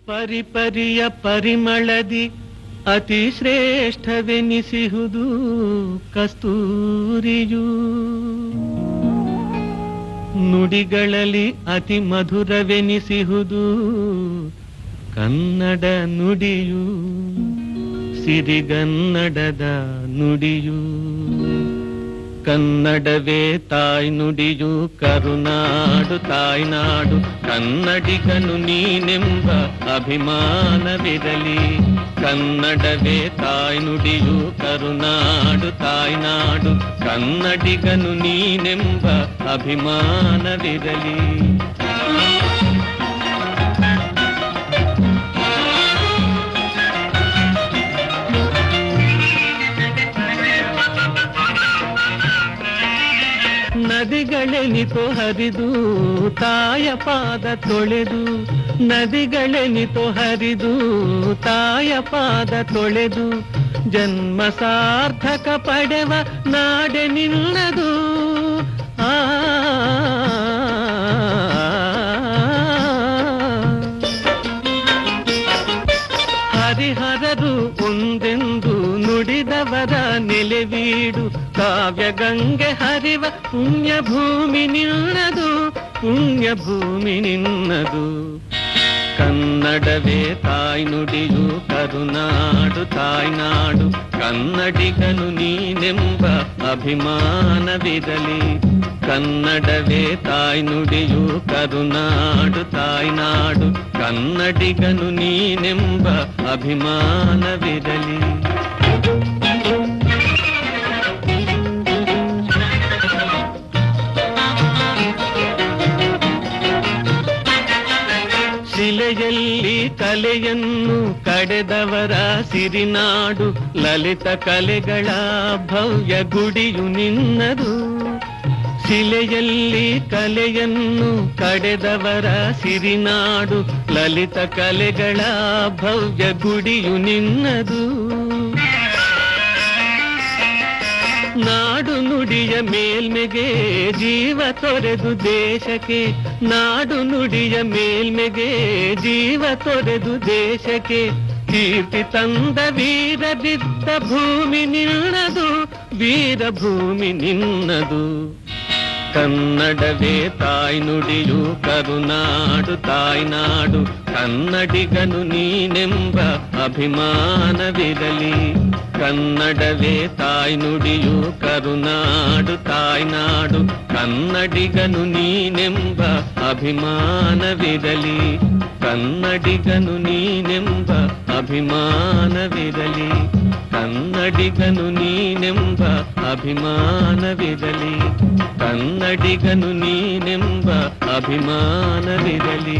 ಪರಿಪರಿಯ ಪರಿಮಳದಿ ಅತಿ ಶ್ರೇಷ್ಠವೆನಿಸಿಹುದು ಕಸ್ತೂರಿಯು. ನುಡಿಗಳಲ್ಲಿ ಅತಿ ಮಧುರವೆನಿಸಿಹುದು ಕನ್ನಡ ನುಡಿಯು, ಸಿರಿಗನ್ನಡದ ನುಡಿಯು. ಕನ್ನಡವೇ ತಾಯಿ ನುಡಿಯು, ಕರುನಾಡು ತಾಯ್ನಾಡು. ಕನ್ನಡಿಗನು ನೀನೆಂಬ ಅಭಿಮಾನವಿರಲಿ. ಕನ್ನಡವೇ ತಾಯಿ ನುಡಿಯು, ಕರುನಾಡು ತಾಯ್ನಾಡು. ಕನ್ನಡಿಗನು ನೀನೆಂಬ ಅಭಿಮಾನವಿರಲಿ. ನದಿಗಳೆನಿತೋ ಹರಿದು ತಾಯ ಪಾದ ತೊಳೆದು, ನದಿಗಳೆನಿತೋ ಹರಿದು ತಾಯ ಪಾದ ತೊಳೆದು. ಜನ್ಮ ಸಾರ್ಥಕ ಪಡೆವ ನಾಡೆ ನಿನ್ನದು. ಹರಿಹರರು ಒಂದೆಂದು ನುಡಿದವರ ನೆಲೆವೀಡು. ಕಾವ್ಯ ಗಂಗೆ ಹರಿವ ಪುಣ್ಯ ಭೂಮಿ ನಿನ್ನದು, ಪುಣ್ಯ ಭೂಮಿ ನಿನ್ನದು. ಕನ್ನಡವೇ ತಾಯಿ ನುಡಿಯು, ಕರುನಾಡು ತಾಯ್ನಾಡು. ಕನ್ನಡಿಗನು ನೀನೆಂಬ ಅಭಿಮಾನವಿರಲಿ. ಕನ್ನಡವೇ ತಾಯಿ ನುಡಿಯು, ಕರುನಾಡು ತಾಯ್ನಾಡು. ಕನ್ನಡಿಗನು ನೀನೆಂಬ ಅಭಿಮಾನವಿರಲಿ. ಶಿಲೆಯಲ್ಲಿ ಕಲೆಯನ್ನು ಕಡೆದವರ ಸಿರಿನಾಡು. ಲಲಿತ ಕಲೆಗಳ ಭವ್ಯ ಗುಡಿಯು ನಿನ್ನದು. ಶಿಲೆಯಲ್ಲಿ ಕಲೆಯನ್ನು ಕಡೆದವರ ಸಿರಿನಾಡು. ಲಲಿತ ಕಲೆಗಳ ಭವ್ಯ ಗುಡಿಯು ನಿನ್ನದು. ನಾಡು ನುಡಿಯ ಮೇಲ್ಮೆಗೆ ಜೀವ ತೊರೆದು ದೇಶಕ್ಕೆ. ನಾಡು ನುಡಿಯ ಮೇಲ್ಮೆಗೆ ಜೀವ ತೊರೆದು ದೇಶಕ್ಕೆ. ಕೀರ್ತಿ ತಂದ ವೀರದಿದ್ದ ಭೂಮಿ ನಿನ್ನದು, ವೀರಭೂಮಿ ನಿನ್ನದು. ಕನ್ನಡವೇ ತಾಯಿ ನುಡಿಯು, ಕರುನಾಡು ತಾಯ್ನಾಡು. ಕನ್ನಡಿಗನು ನೀನೆಂಬ ಅಭಿಮಾನವಿರಲಿ. ಕನ್ನಡವೇ ತಾಯಿ ನುಡಿಯು, ಕರುನಾಡು ತಾಯ್ನಾಡು. ಕನ್ನಡಿಗನು ನೀನೆಂಬ ಅಭಿಮಾನವಿರಲಿ. ಕನ್ನಡಿಗನು ನೀನೆಂಬ ಅಭಿಮಾನವಿರಲಿ. ಕನ್ನಡಿಗನು ನೀನೆಂಬ ಅಭಿಮಾನವಿರಲಿ. ಕನ್ನಡಿಗನು ನೀನೆಂಬ ಅಭಿಮಾನವಿರಲಿ.